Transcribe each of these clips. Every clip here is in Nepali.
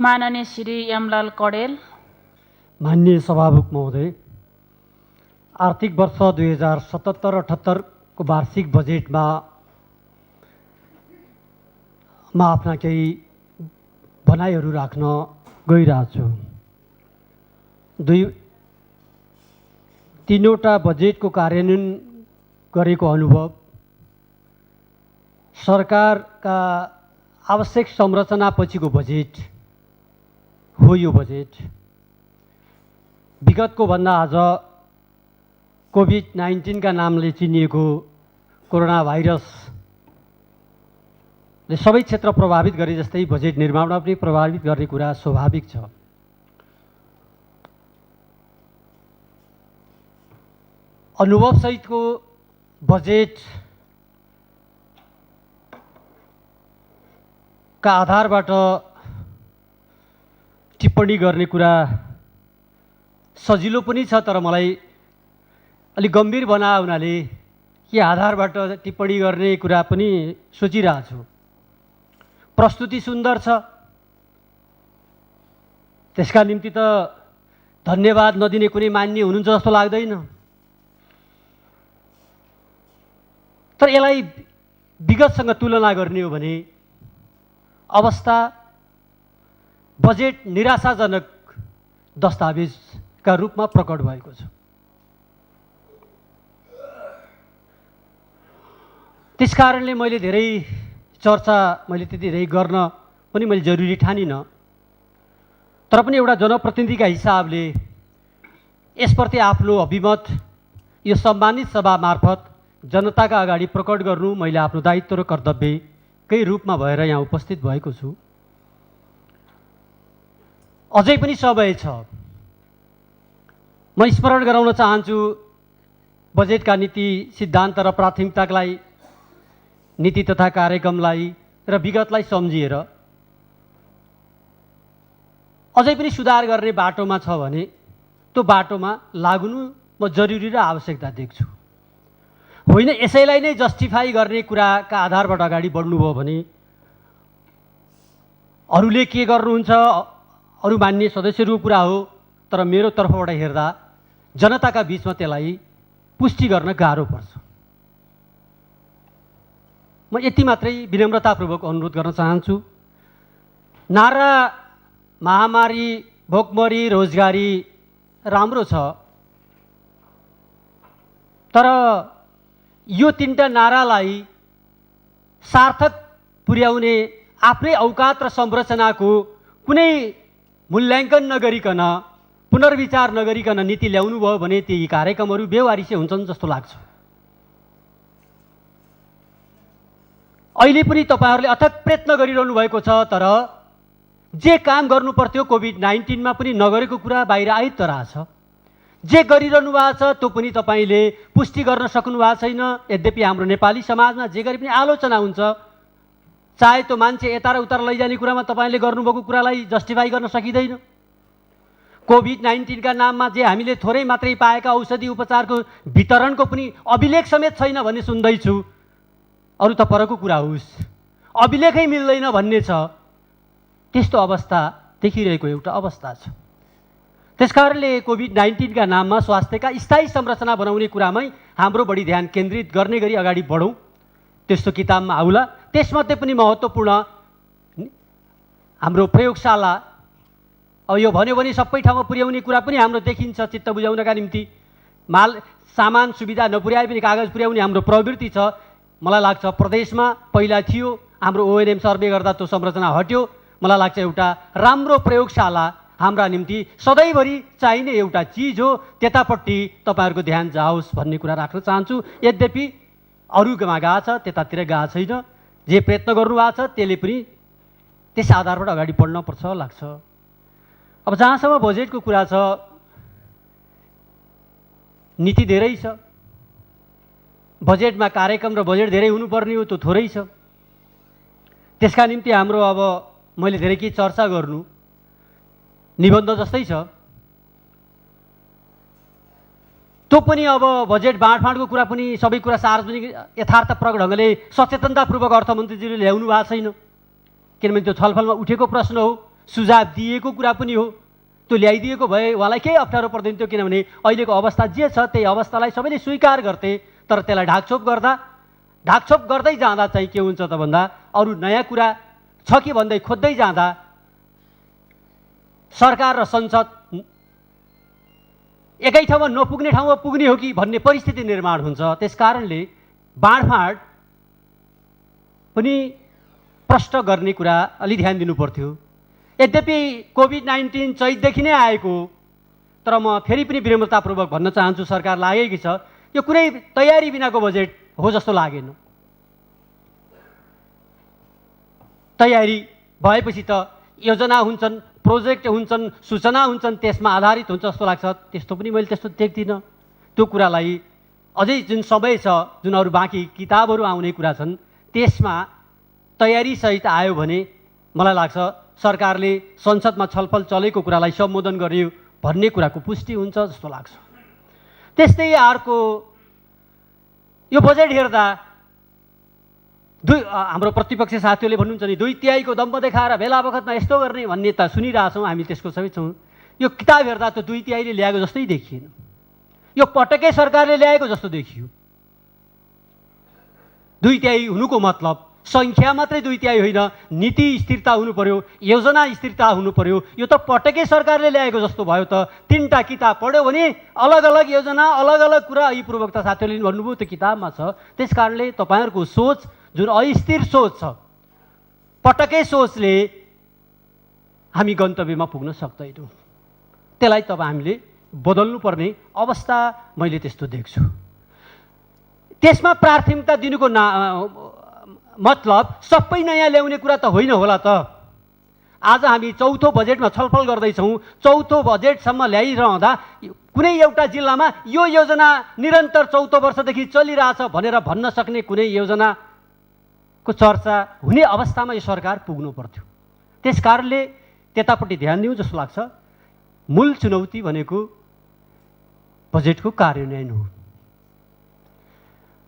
माननीय श्री यमलाल कडेल, माननीय सभामुख महोदय, आर्थिक वर्ष 2077-78 को वार्षिक बजेटमा म आफ्ना केही भनाइहरू राख्न गइरहेछु। तीनवटा बजेटको कार्यान्वयन गरेको अनुभव, सरकारका आवश्यक संरचनापछिको बजेट हो यो बजेट। विगतको भन्दा आज कोभिड-19 का नामले चिनिएको कोरोना भाइरसले सबै क्षेत्र प्रभावित गरे जस्तै बजेट निर्माणमा पनि प्रभावित गर्ने कुरा स्वाभाविक छ। अनुभवसहितको बजेट का आधारबाट टिप्पणी गर्ने कुरा सजिलो पनि छ, तर मलाई अलि गम्भीर बना हुनाले के आधारबाट टिप्पणी गर्ने कुरा पनि सोचिरहेको छु। प्रस्तुति सुन्दर छ, त्यसका निम्ति त धन्यवाद नदिने कुनै मान्य हुनुहुन्छ जस्तो लाग्दैन। तर यसलाई विगतसँग तुलना गर्ने हो भने अवस्था बजेट निराशाजनक दस्तावेजका रूपमा प्रकट भएको छ। त्यसकारणले मैले धेरै चर्चा त्यति धेरै गर्न पनि मैले जरुरी ठानिनँ। तर पनि एउटा जनप्रतिनिधिका हिसाबले यसप्रति आफ्नो अभिमत यो सम्मानित सभा मार्फत जनताका अगाडि प्रकट गर्नु मैले आफ्नो दायित्व र कर्तव्यकै रूपमा भएर यहाँ उपस्थित भएको छु। अझै पनि समय छ। म स्मरण गराउन चाहन्छु बजेटका नीति सिद्धान्त र प्राथमिकतालाई, नीति तथा कार्यक्रमलाई र विगतलाई सम्झिएर अझै पनि सुधार गर्ने बाटोमा छ भने त्यो बाटोमा लाग्नु म जरुरी र आवश्यकता देख्छु। होइन यसैलाई नै जस्टिफाई गर्ने कुराका आधारबाट अगाडि बढ्नुभयो भने अरूले के गर्नुहुन्छ अरू मान्य सदस्यहरूको कुरा हो, तर मेरो तर्फबाट हेर्दा जनताका बीचमा त्यसलाई पुष्टि गर्न गाह्रो पर्छ। म यति मात्रै विनम्रतापूर्वक अनुरोध गर्न चाहन्छु। नारा महामारी, भोकमरी, रोजगारी राम्रो छ, तर यो तीनटा नारालाई सार्थक पुर्याउने आफ्नै औकात र संरचनाको कुनै मूल्याङ्कन नगरिकन, पुनर्विचार नगरिकन नीति ल्याउनु भयो भने ती कार्यक्रमहरू बेवारिसे हुन्छन् जस्तो लाग्छ। अहिले पनि तपाईहरूले अथक प्रयत्न गरिरहनु भएको छ, तर जे काम गर्नु पर्थ्यो कोभिड-19 मा पनि नगरेको कुरा बाहिर आइ त रहेछ। जे गरिरहनु भएको छ त्यो पनि तपाईले पुष्टि गर्न सक्नु भएको छैन। यद्यपि हाम्रो नेपाली समाजमा जे गरे पनि आलोचना हुन्छ, चाहे त्यो मान्छे यता र उता लैजाने कुरामा तपाईले गर्नुभएको कुरालाई जस्टिफाई गर्न सकिँदैन। कोभिड-19 का नाममा जे हामीले थोरै मात्रै पाएका औषधि उपचारको वितरणको पनि अभिलेख समेत छैन भन्ने सुन्दैछु। अरू त परको कुरा होस्, अभिलेखै मिल्दैन भन्ने छ। त्यस्तो अवस्था देखिरहेको एउटा अवस्था छ। त्यसकारणले कोभिड-19 का नाममा स्वास्थ्यका स्थायी संरचना बनाउने कुरामै हाम्रो बढी ध्यान केन्द्रित गर्ने गरी अगाडि बढौँ। त्यस्तो किताबमा आउला। त्यसमध्ये पनि महत्त्वपूर्ण हाम्रो प्रयोगशाला, अब यो भन्यो भने सबै ठाउँमा पुर्याउने कुरा पनि हाम्रो देखिन्छ। चित्त बुझाउनका निम्ति माल सामान सुविधा नपुर्याए पनि कागज पुर्याउने हाम्रो प्रवृत्ति छ। मलाई लाग्छ प्रदेशमा पहिला थियो, हाम्रो ओएनएम सर्वे गर्दा त्यो संरचना हट्यो। मलाई लाग्छ एउटा राम्रो प्रयोगशाला हाम्रा निम्ति सधैँभरि चाहिने एउटा चिज हो। त्यतापट्टि तपाईँहरूको ध्यान जाओस् भन्ने कुरा राख्न चाहन्छु। यद्यपि अरूमा गएको छ, त्यतातिर गएको छैन। जे प्रयत्न गर्नुभएको छ त्यसले पनि त्यस आधारबाट अगाडि बढ्नुपर्छ लाग्छ। अब जहाँसम्म बजेटको कुरा छ, नीति धेरै छ, बजेटमा कार्यक्रम र बजेट धेरै हुनुपर्ने हो, त्यो थोरै छ। त्यसका निम्ति हाम्रो अब मैले धेरै के चर्चा गर्नु निबन्ध जस्तै छ। त्यो पनि अब बजेट बाँडफाँडको कुरा पनि सबै कुरा सार्वजनिक यथार्थपरक ढङ्गले सचेतनतापूर्वक अर्थमन्त्रीजीले ल्याउनु भएको छैन। किनभने त्यो छलफलमा उठेको प्रश्न हो। सुझाव दिएको कुरा पनि हो। त्यो ल्याइदिएको भए उहाँलाई केही अप्ठ्यारो पर्दैन थियो, किनभने अहिलेको अवस्था जे छ त्यही अवस्थालाई सबैले स्वीकार गर्थे। तर त्यसलाई ढाकछोप गर्दै जाँदा चाहिँ के हुन्छ त भन्दा अरू नयाँ कुरा छ कि भन्दै खोज्दै जाँदा सरकार र संसद एकै ठाउँमा नपुग्ने ठाउँमा पुग्ने हो कि भन्ने परिस्थिति निर्माण हुन्छ। त्यसकारणले बाँडफाँड पनि प्रष्ट गर्ने कुरा अलि ध्यान दिनु पर्थ्यो। यद्यपि कोभिड-19 चैतदेखि नै आएको, तर म फेरि पनि विनम्रतापूर्वक भन्न चाहन्छु सरकार लागेकी छ, यो कुनै तयारी बिनाको बजेट हो जस्तो लागेन। तयारी भएपछि त योजना हुन्छन्, प्रोजेक्ट हुन्छन्, सूचना हुन्छन्, त्यसमा आधारित हुन्छ जस्तो लाग्छ। त्यस्तो पनि मैले त्यस्तो देख्दिनँ। त्यो कुरालाई अझै जुन समय छ, जुन अरू बाँकी किताबहरू आउने कुरा छन्, त्यसमा तयारीसहित आयो भने मलाई लाग्छ सरकारले संसदमा छलफल चलेको कुरालाई सम्बोधन गर्यो भन्ने कुराको पुष्टि हुन्छ जस्तो लाग्छ। त्यस्तै अर्को यो बजेट हेर्दा हाम्रो प्रतिपक्षी साथीहरूले भन्नुहुन्छ नि 2/3 दम्ब देखाएर बेला बखतमा यस्तो गर्ने भन्ने त सुनिरहेछौँ, हामी त्यसको सबै छौँ। यो किताब हेर्दा त 2/3 ल्याएको जस्तै देखिएन, यो पटकै सरकारले ल्याएको जस्तो देखियो। 2/3 हुनुको मतलब सङ्ख्या मात्रै 2/3 होइन, नीति स्थिरता हुनु पर्यो, योजना स्थिरता हुनु पर्यो। यो त पटकै सरकारले ल्याएको जस्तो भयो त। 3टा किताब पढ्यो भने अलग अलग योजना, अलग अलग कुरा यी पूर्वक्ता साथीहरूले भन्नुभयो त्यो किताबमा छ। त्यसकारणले तपाईँहरूको सोच जुन अस्थिर सोच छ, पटकै सोचले हामी गन्तव्यमा पुग्न सक्दैनौँ। त्यसलाई तब हामीले बदल्नुपर्ने अवस्था मैले त्यस्तो देख्छु। त्यसमा प्राथमिकता दिनुको मतलब सबै नयाँ ल्याउने कुरा त होइन होला त। आज हामी चौथो बजेटमा छलफल गर्दैछौँ। चौथो बजेटसम्म ल्याइरहँदा कुनै एउटा जिल्लामा यो योजना निरन्तर 14 वर्षदेखि चलिरहेछ भनेर भन्न सक्ने कुनै योजनाको चर्चा हुने अवस्थामा यो सरकार पुग्नु पर्थ्यो। त्यसकारणले त्यतापट्टि ध्यान दिउँ जस्तो लाग्छ। मूल चुनौती भनेको बजेटको कार्यान्वयन हो।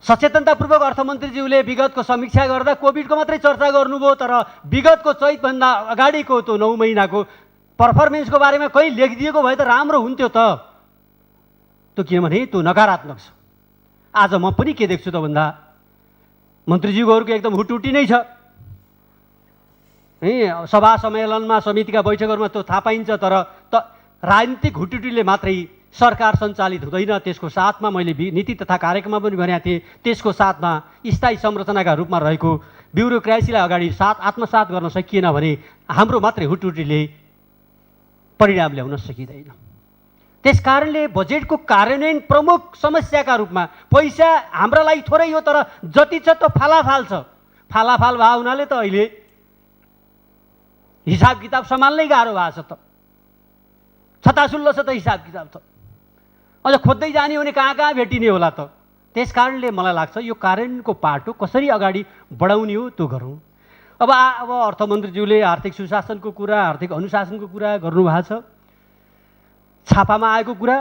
सचेतनतापूर्वक अर्थमन्त्रीज्यूले विगतको समीक्षा गर्दा कोभिडको मात्रै चर्चा गर्नुभयो, तर विगतको चैतभन्दा अगाडिको त्यो 9 महिनाको पर्फर्मेन्सको बारेमा कहीँ लेखिदिएको भए त राम्रो हुन्थ्यो त। त्यो किनभने त्यो नकारात्मक छ। आज म पनि के देख्छु त भन्दा मन्त्रीज्यूहरूको एकदम हुटुटी नै छ। सभा सम्मेलनमा समितिका बैठकहरूमा त्यो थाहा पाइन्छ, तर राजनीतिक हुटुटीले मात्रै सरकार सञ्चालित हुँदैन। त्यसको साथमा मैले नीति तथा कार्यक्रममा पनि भनेको थिएँ, त्यसको साथमा स्थायी संरचनाका रूपमा रहेको ब्युरोक्रेसीलाई अगाडि आत्मसात गर्न सकिएन भने हाम्रो मात्रै हुटुटीले परिणाम ल्याउन सकिँदैन। त्यसकारणले बजेटको कार्यान्वयन प्रमुख समस्याका रूपमा पैसा हाम्रा लागि थोरै हो, तर जति छ त्यो फालाफाल छ। फालाफाल भए हुनाले त अहिले हिसाब किताब सम्हाल्नै गाह्रो भएको छ त। छतासुल्लो छ त हिसाब किताब त। अझ खोज्दै जाने हो भने कहाँ कहाँ भेटिने होला त। त्यसकारणले मलाई लाग्छ यो कार्यान्वयनको पाटो कसरी अगाडि बढाउने हो त्यो गरौँ। अब अर्थमन्त्रीज्यूले आर्थिक सुशासनको कुरा, आर्थिक अनुशासनको कुरा गर्नुभएको छ। छापामा आएको कुरा,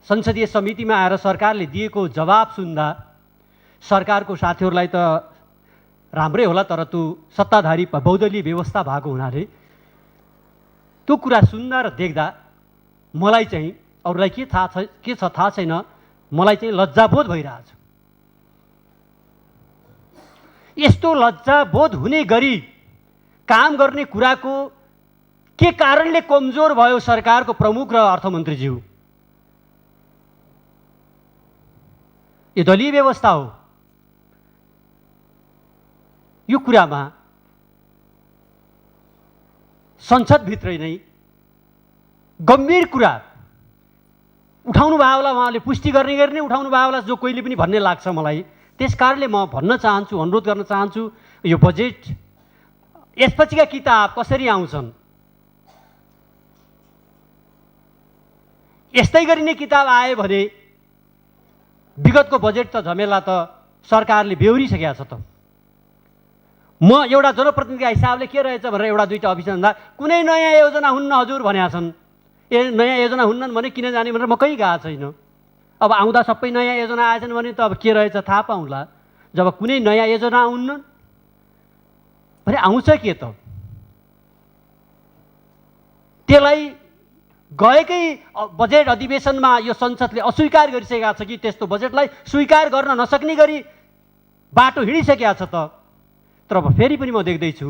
संसदीय समितिमा आएर सरकारले दिएको जवाब सुन्दा सरकारको साथीहरूलाई त राम्रै होला, तर त्यो सत्ताधारी बहुदलीय व्यवस्था भएको हुनाले त्यो कुरा सुन्दा र देख्दा मलाई चाहिँ, अरूलाई के छ थाहा छैन, मलाई चाहिँ लज्जाबोध भइरहेछ। यस्तो लज्जाबोध हुने गरी काम गर्ने कुराको के कारणले कमजोर भयो सरकारको प्रमुख र अर्थमन्त्रीज्यू? यो दलीय व्यवस्था हो। यो कुरामा संसदभित्रै नै गम्भीर कुरा उठाउनु भयो होला, उहाँले पुष्टि गर्ने उठाउनु भयो होला, जो कोहीले पनि भन्ने लाग्छ मलाई। त्यसकारणले म भन्न चाहन्छु, अनुरोध गर्न चाहन्छु, यो बजेट यसपछिका किताब कसरी आउँछन्, यस्तै गरिने किताब आयो भने विगतको बजेट त झमेला त सरकारले बेहोरिसकेको छ त। म एउटा जनप्रतिनिधिका हिसाबले के रहेछ भनेर एउटा दुईवटा अफिसर भन्दा कुनै नयाँ योजना हुन्न हजुर भनेका छन्। नयाँ योजना हुन्नन् भने किन जाने भनेर म कहीँ गएको छैन। अब आउँदा सबै नयाँ योजना आएछन् भने त अब के रहेछ थाहा पाउँला। जब कुनै नयाँ योजना आउन्न भने आउँछ के त? त्यसलाई गएकै बजेट अधिवेशनमा यो संसदले अस्वीकार गरिसकेका छ कि त्यस्तो बजेटलाई स्वीकार गर्न नसक्ने गरी बाटो हिँडिसकेका छ त। तर फेरि पनि म देख्दैछु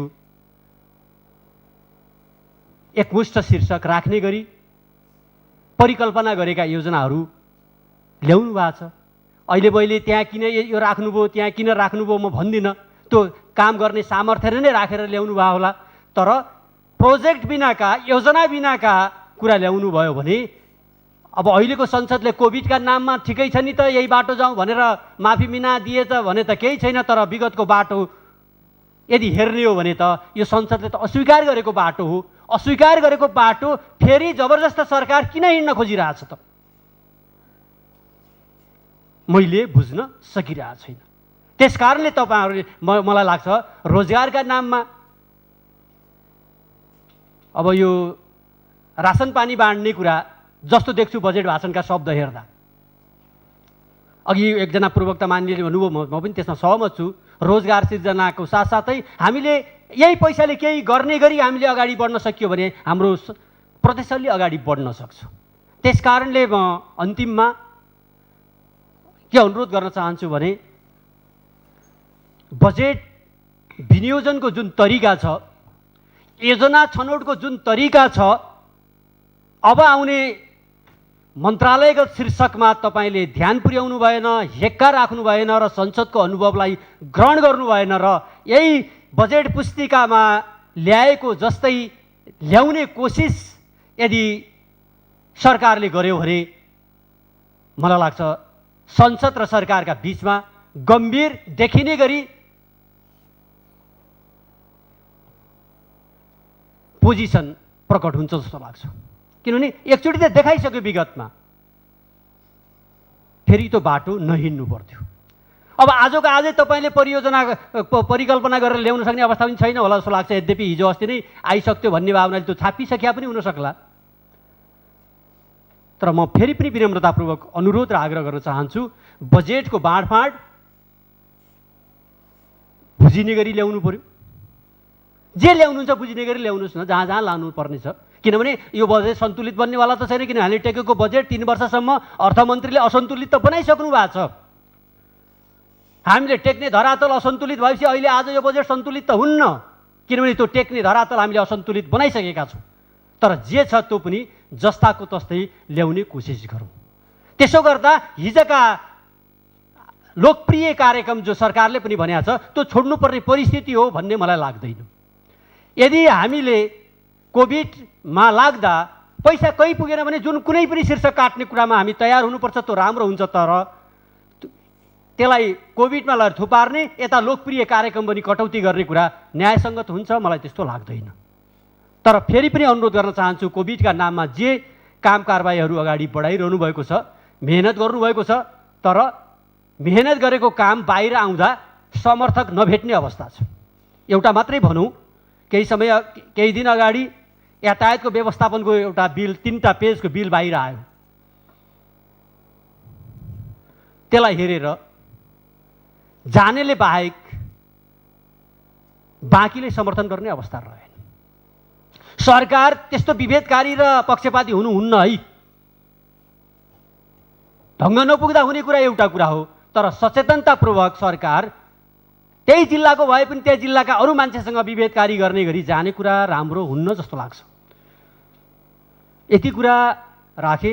एकमुष्ट शीर्षक राख्ने गरी परिकल्पना गरेका योजनाहरू ल्याउनु भएको छ। अहिले मैले त्यहाँ किन यो राख्नुभयो त्यहाँ किन राख्नुभयो म भन्दिनँ, त्यो काम गर्ने सामर्थ्य नै राखेर ल्याउनु भयो होला। तर प्रोजेक्ट बिनाका योजना बिनाका कुरा ल्याउनु भयो भने अब अहिलेको संसदले कोभिडका नाममा ठिकै छ नि त यही बाटो जाउँ भनेर माफी बिना दिए त भने त केही छैन। तर विगतको बाटो यदि हेर्ने हो भने त यो संसदले त अस्वीकार गरेको बाटो हो। अस्वीकार गरेको बाटो फेरि जबरजस्त सरकार किन हिँड्न खोजिरहेछ त मैले बुझ्न सकिरहेको छैन। त्यसकारणले तपाईँहरूले मलाई लाग्छ रोजगारका नाममा अब यो रासन पानी बाँड्ने कुरा जस्तो देख्छु बजेट भाषणका शब्द हेर्दा। अघि एकजना प्रवक्ता मान्यले भन्नुभयो, म पनि त्यसमा सहमत छु। रोजगार सिर्जनाको साथसाथै हामीले यही पैसाले केही गर्ने गरी हामीले अगाडि बढ्न सकियो भने हाम्रो प्रदेशले अगाडि बढ्न सक्छ। त्यसकारणले म अन्तिममा के अनुरोध गर्न चाहन्छु भने बजेट विनियोजनको जुन तरिका छ, योजना छनौटको जुन तरिका छ, अब आउने मन्त्रालयगत शीर्षकमा तपाईँले ध्यान पुर्याउनु भएन, हेक्का राख्नु भएन र संसदको अनुभवलाई ग्रहण गर्नु भएन र यही बजेट पुस्तिकामा ल्याएको जस्तै ल्याउने कोसिस यदि सरकारले गर्यो भने मलाई लाग्छ संसद र सरकारका बीचमा गम्भीर देखिने गरी पोजिसन प्रकट हुन्छ जस्तो लाग्छ। किनभने एकचोटि त देखाइसक्यो विगतमा, फेरि त्यो बाटो नहिँड्नु पर्थ्यो। अब आजको आजै तपाईँले परियोजना परिकल्पना गरेर ल्याउन सक्ने अवस्था पनि छैन होला जस्तो लाग्छ। यद्यपि हिजो अस्ति नै आइसक्यो भन्ने भावनाले त्यो छापिसक्या पनि हुनसक्ला। तर म फेरि पनि विनम्रतापूर्वक अनुरोध र आग्रह गर्न चाहन्छु, बजेटको बाँडफाँड बुझिने गरी ल्याउनु पर्यो। जे ल्याउनुहुन्छ बुझिने गरी ल्याउनुहोस् न, जहाँ जहाँ लानु पर्ने छ। किनभने यो बजेट सन्तुलित बन्नेवाला त छैन। किन हामीले टेकेको बजेट 3 वर्षसम्म अर्थमन्त्रीले असन्तुलित त बनाइसक्नु भएको छ। हामीले टेक्ने धरातल असन्तुलित भएपछि अहिले आज यो बजेट सन्तुलित त हुन्न, किनभने त्यो टेक्ने धरातल हामीले असन्तुलित बनाइसकेका छौँ। तर जे छ त्यो पनि जस्ताको तस्तै ल्याउने कोसिस गरौँ। त्यसो गर्दा हिजोका लोकप्रिय कार्यक्रम जो सरकारले पनि भनेको छ त्यो छोड्नुपर्ने परिस्थिति हो भन्ने मलाई लाग्दैन। यदि हामीले कोभिडमा लाग्दा पैसा कहीँ पुगेन भने जुन कुनै पनि शीर्षक काट्ने कुरामा हामी तयार हुनुपर्छ, त्यो राम्रो हुन्छ। तर त्यसलाई कोभिडमा लगेर थुपार्ने, यता लोकप्रिय कार्यक्रम पनि कटौती गर्ने कुरा न्यायसङ्गत हुन्छ, मलाई त्यस्तो लाग्दैन। तर फेरि पनि अनुरोध गर्न चाहन्छु, कोभिडका नाममा जे काम कारबाहीहरू अगाडि बढाइरहनु भएको छ, मेहनत गर्नुभएको छ, तर मेहनत गरेको काम बाहिर आउँदा समर्थक नभेट्ने अवस्था छ। एउटा मात्रै भनौँ, केही दिन अगाडि यातायातको व्यवस्थापनको एउटा बिल 3टा पेजको बिल बाहिर आयो। त्यसलाई हेरेर जानेले बाहेक बाँकीले समर्थन गर्ने अवस्था रहेन। सरकार त्यस्तो विभेदकारी र पक्षपाती हुनुहुन्न है। ढङ्ग नपुग्दा हुने कुरा एउटा कुरा हो, तर सचेतनतापूर्वक सरकार त्यही जिल्लाको भए पनि त्यही जिल्लाका अरू मान्छेसँग विभेदकारी गर्ने गरी जाने कुरा राम्रो हुन्न जस्तो लाग्छ। यति कुरा राखे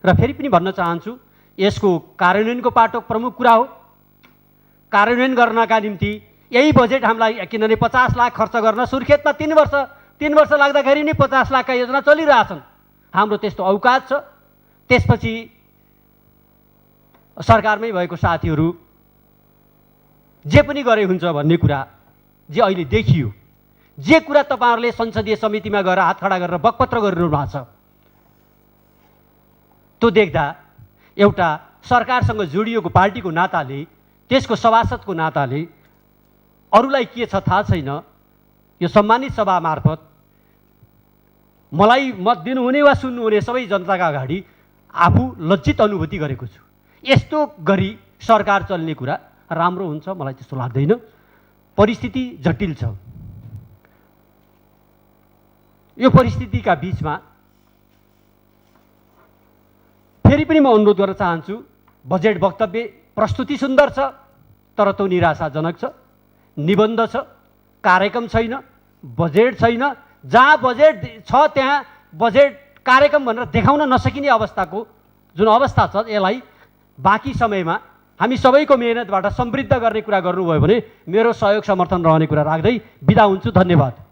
र फेरि पनि भन्न चाहन्छु, यसको कार्यान्वयनको पाटो प्रमुख कुरा हो। कार्यान्वयन गर्नका निम्ति यही बजेट हामीलाई, किनभने 50 लाख खर्च गर्न सुर्खेतमा 3 वर्ष लाग्दाखेरि नै 50 लाखका योजना चलिरहेछन्। हाम्रो त्यस्तो औकात छ। त्यसपछि सरकारमै भएको साथीहरू जे पनि गरे हुन्छ भन्ने कुरा जे अहिले देखियो, जे कुरा तपाईँहरूले संसदीय समितिमा गएर हात खडा गरेर बकपत्र गरिरहनु भएको छ, त्यो देख्दा एउटा सरकारसँग जोडिएको पार्टीको नाताले, त्यसको सभासदको नाताले अरूलाई के छ थाहा छैन, यो सम्मानित सभा मार्फत मलाई मत दिनुहुने वा सुन्नुहुने सबै जनताका अगाडि आफू लज्जित अनुभूति गरेको छु। यस्तो गरी सरकार चल्ने कुरा राम्रो हुन्छ मलाई त्यस्तो लाग्दैन। परिस्थिति जटिल छ। यो परिस्थितिका बीचमा फेरि पनि म अनुरोध गर्न चाहन्छु, बजेट वक्तव्य प्रस्तुति सुन्दर छ तर त्यो निराशाजनक छ, निबन्ध छ, कार्यक्रम छैन, बजेट छैन, जहाँ बजेट छ त्यहाँ बजेट कार्यक्रम भनेर देखाउन नसकिने अवस्थाको जुन अवस्था छ, यसलाई बाँकी समयमा हामी सबैको मेहनतबाट समृद्ध गर्ने कुरा गर्नुभयो भने मेरो सहयोग समर्थन रहने कुरा राख्दै बिदा हुन्छु। धन्यवाद।